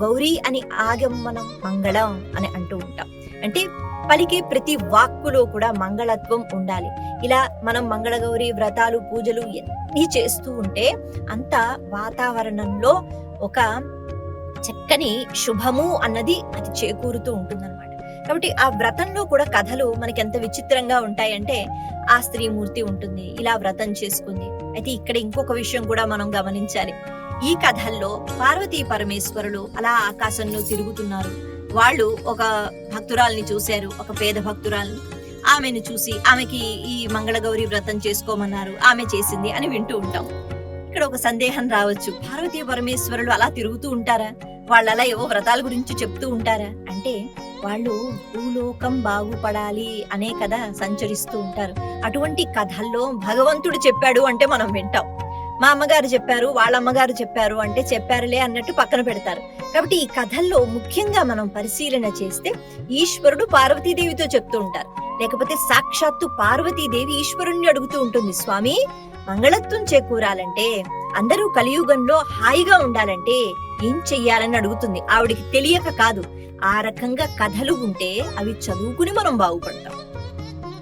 గౌరీ అని ఆగం మనం మంగళం అని అంటూ ఉంటాం. అంటే పలికే ప్రతి వాక్కులో కూడా మంగళత్వం ఉండాలి. ఇలా మనం మంగళగౌరి వ్రతాలు పూజలు ఎన్ని చేస్తూ ఉంటే అంత వాతావరణంలో ఒక చక్కని శుభము అన్నది అది చేకూరుతూ ఉంటుందన్నమాట. కాబట్టి ఆ వ్రతంలో కూడా కథలు మనకి ఎంత విచిత్రంగా ఉంటాయంటే, ఆ స్త్రీమూర్తి ఉంటుంది, ఇలా వ్రతం చేసుకుంది. అయితే ఇక్కడ ఇంకొక విషయం కూడా మనం గమనించాలి. ఈ కథల్లో పార్వతీ పరమేశ్వరులు అలా ఆకాశంలో తిరుగుతున్నారు. వాళ్ళు ఒక భక్తురాల్ని చూశారు, ఒక పేద భక్తురాల్ని. ఆమెను చూసి ఆమెకి ఈ మంగళగౌరి వ్రతం చేసుకోమన్నారు, ఆమె చేసింది అని వింటూ ఉంటాం. ఇక్కడ ఒక సందేహం రావచ్చు, పార్వతీ పరమేశ్వరులు అలా తిరుగుతూ ఉంటారా? వాళ్ళు అలా ఏవో వ్రతాల గురించి చెప్తూ ఉంటారా అంటే, వాళ్ళు భూలోకం బాగుపడాలి అనే కదా సంచరిస్తూ ఉంటారు. అటువంటి కథల్లో భగవంతుడు చెప్పాడు అంటే మనం వింటాం. మా అమ్మగారు చెప్పారు, వాళ్ళ అమ్మగారు చెప్పారు అంటే చెప్పారులే అన్నట్టు పక్కన పెడతారు. కాబట్టి ఈ కథల్లో ముఖ్యంగా మనం పరిశీలన చేస్తే ఈశ్వరుడు పార్వతీదేవితో చెప్తూ ఉంటారు. లేకపోతే సాక్షాత్తు పార్వతీదేవి ఈశ్వరుణ్ణి అడుగుతూ ఉంటుంది, స్వామి మంగళత్వం చేకూరాలంటే, అందరూ కలియుగంలో హాయిగా ఉండాలంటే ఏం చెయ్యాలని అడుగుతుంది. ఆవిడికి తెలియక కాదు, ఆ రకంగా కథలు ఉంటే అవి చదువుకుని మనం బాగుపడతాం.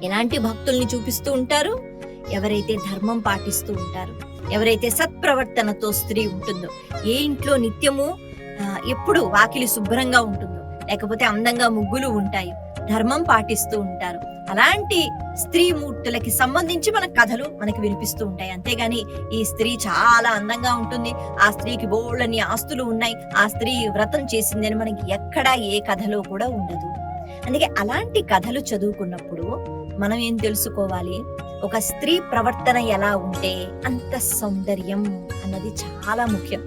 ఎలాంటి భక్తుల్ని చూపిస్తూ ఉంటారు? ఎవరైతే ధర్మం పాటిస్తూ ఉంటారు, ఎవరైతే సత్ప్రవర్తనతో స్త్రీ ఉంటుందో, ఏ ఇంట్లో నిత్యము ఎప్పుడు వాకిలి శుభ్రంగా ఉంటుందో, లేకపోతే అందంగా ముగ్గులు ఉంటాయి, ధర్మం పాటిస్తూ ఉంటారు, అలాంటి స్త్రీ మూర్తులకి సంబంధించి మన కథలు మనకి వినిపిస్తూ ఉంటాయి. అంతేగాని ఈ స్త్రీ చాలా అందంగా ఉంటుంది, ఆ స్త్రీకి బోళ్ళని ఆస్తులు ఉన్నాయి, ఆ స్త్రీ వ్రతం చేసింది అని మనకి ఎక్కడా ఏ కథలో కూడా ఉండదు. అందుకే అలాంటి కథలు చదువుకున్నప్పుడు మనం ఏం తెలుసుకోవాలి? ఒక స్త్రీ ప్రవర్తన ఎలా ఉంటే అంత సౌందర్యం అన్నది చాలా ముఖ్యం.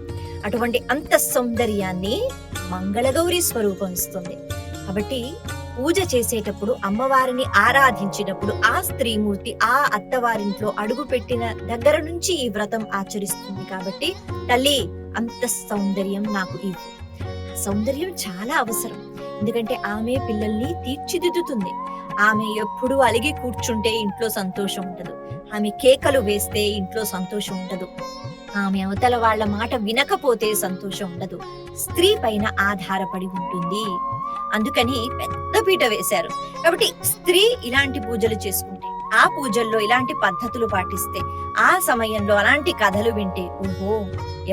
అటువంటి అంత సౌందర్యాన్ని మంగళగౌరి స్వరూపం ఇస్తుంది. కాబట్టి పూజ చేసేటప్పుడు, అమ్మవారిని ఆరాధించినప్పుడు ఆ స్త్రీమూర్తి ఆ అత్తవారింట్లో అడుగు పెట్టిన దగ్గర నుంచి ఈ వ్రతం ఆచరిస్తుంది. కాబట్టి తల్లి అంత సౌందర్యం నాకు ఇవ్వు. సౌందర్యం చాలా అవసరం. ఎందుకంటే ఆమె పిల్లల్ని తీర్చిదిద్దుతుంది. ఆమె ఎప్పుడు అలిగి కూర్చుంటే ఇంట్లో సంతోషం ఉండదు, ఆమె కేకలు వేస్తే ఇంట్లో సంతోషం ఉండదు, ఆమె అవతల వాళ్ళ మాట వినకపోతే సంతోషం ఉండదు. స్త్రీ పైన ఆధారపడి ఉంటుంది. అందుకని పెద్ద పీట వేశారు. కాబట్టి స్త్రీ ఇలాంటి పూజలు చేసుకుంటే, ఆ పూజల్లో ఇలాంటి పద్ధతులు పాటిస్తే, ఆ సమయంలో అలాంటి కథలు వింటే, ఓహో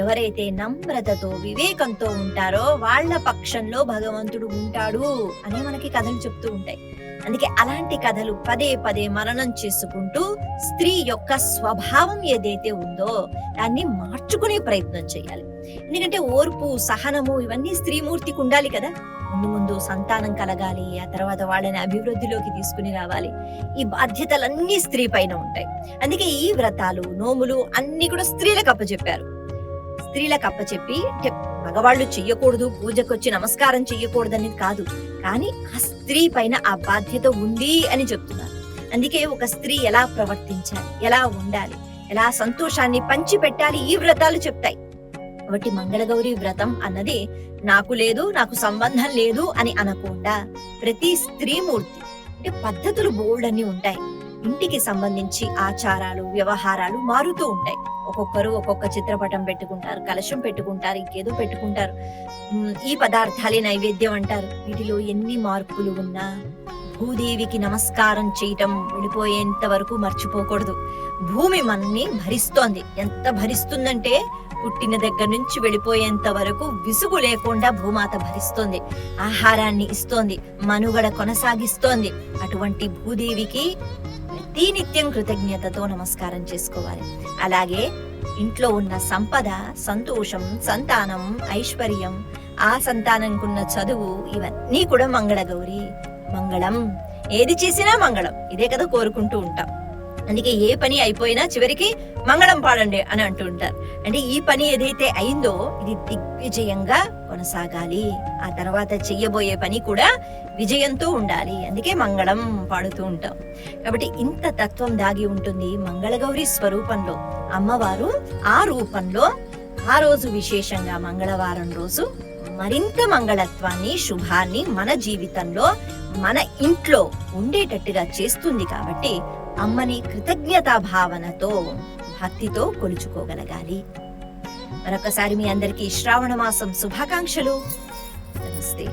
ఎవరైతే నమ్రతతో వివేకంతో ఉంటారో వాళ్ళ పక్షంలో భగవంతుడు ఉంటాడు అని మనకి కథలు చెప్తూ ఉంటాయి. అందుకే అలాంటి కథలు పదే పదే మననం చేసుకుంటూ స్త్రీ యొక్క స్వభావం ఏదైతే ఉందో దాన్ని మార్చుకునే ప్రయత్నం చేయాలి. ఎందుకంటే ఓర్పు, సహనము ఇవన్నీ స్త్రీమూర్తికి ఉండాలి కదా. ముందు ముందు సంతానం కలగాలి, ఆ తర్వాత వాళ్ళని అభివృద్ధిలోకి తీసుకుని రావాలి. ఈ బాధ్యతలన్నీ స్త్రీ పైన ఉంటాయి. అందుకే ఈ వ్రతాలు, నోములు అన్ని కూడా స్త్రీలకు అప్పచెప్పారు. స్త్రీలకు అప్పచెప్పి అంటే మగవాళ్ళు చెయ్యకూడదు, పూజకొచ్చి నమస్కారం చెయ్యకూడదని కాదు, కానీ ఆ స్త్రీ పైన ఆ బాధ్యత ఉంది అని చెప్తున్నారు. అందుకే ఒక స్త్రీ ఎలా ప్రవర్తించాలి, ఎలా ఉండాలి, ఎలా సంతోషాన్ని పంచి పెట్టాలి, ఈ వ్రతాలు చెప్తాయి. కాబట్టి మంగళగౌరి వ్రతం అన్నది నాకు లేదు, నాకు సంబంధం లేదు అని అనకుండా ప్రతి స్త్రీమూర్తి అంటే పద్ధతులు బోల్డ్ అన్ని ఉంటాయి. ఇంటికి సంబంధించి ఆచారాలు, వ్యవహారాలు మారుతూ ఉంటాయి. ఒక్కొక్కరు ఒక్కొక్క చిత్రపటం పెట్టుకుంటారు, కలశం పెట్టుకుంటారు, ఇంకేదో పెట్టుకుంటారు, ఈ పదార్థాలే నైవేద్యం అంటారు. వీటిలో ఎన్ని మార్పులు ఉన్నా భూదేవికి నమస్కారం చేయటం వెళ్ళిపోయేంత వరకు మర్చిపోకూడదు. భూమి మనల్ని భరిస్తోంది. ఎంత భరిస్తుందంటే పుట్టిన దగ్గర నుంచి వెళ్ళిపోయేంత వరకు విసుగు లేకుండా భూమాత భరిస్తోంది, ఆహారాన్ని ఇస్తోంది, మనుగడ కొనసాగిస్తోంది. అటువంటి భూదేవికి ప్రతి నిత్యం కృతజ్ఞతతో నమస్కారం చేసుకోవాలి. అలాగే ఇంట్లో ఉన్న సంపద, సంతోషం, సంతానం, ఐశ్వర్యం, ఆ సంతానంకున్న చదువు ఇవన్నీ కూడా మంగళగౌరి. మంగళం, ఏది చేసినా మంగళం, ఇదే కదా కోరుకుంటూ ఉంటాం. అందుకే ఏ పని అయిపోయినా చివరికి మంగళం పాడండి అని అంటూ ఉంటారు. అంటే ఈ పని ఏదైతే అయిందో ఇది దిగ్విజయంగా కొనసాగాలి, ఆ తర్వాత చెయ్యబోయే పని కూడా విజయంతో ఉండాలి. అందుకే మంగళం పాడుతూ ఉంటాం. కాబట్టి ఇంత తత్వం దాగి ఉంటుంది మంగళగౌరి స్వరూపంలో. అమ్మవారు ఆ రూపంలో ఆ రోజు విశేషంగా మంగళవారం రోజు మరింత మంగళత్వాన్ని, శుభాన్ని మన జీవితంలో, మన ఇంట్లో ఉండేటట్టుగా చేస్తుంది. కాబట్టి అమ్మని కృతజ్ఞతా భావనతో, భక్తితో కొలుచుకోగలగాలి. మరొకసారి మీ అందరికీ శ్రావణ మాసం శుభాకాంక్షలు. నమస్తే.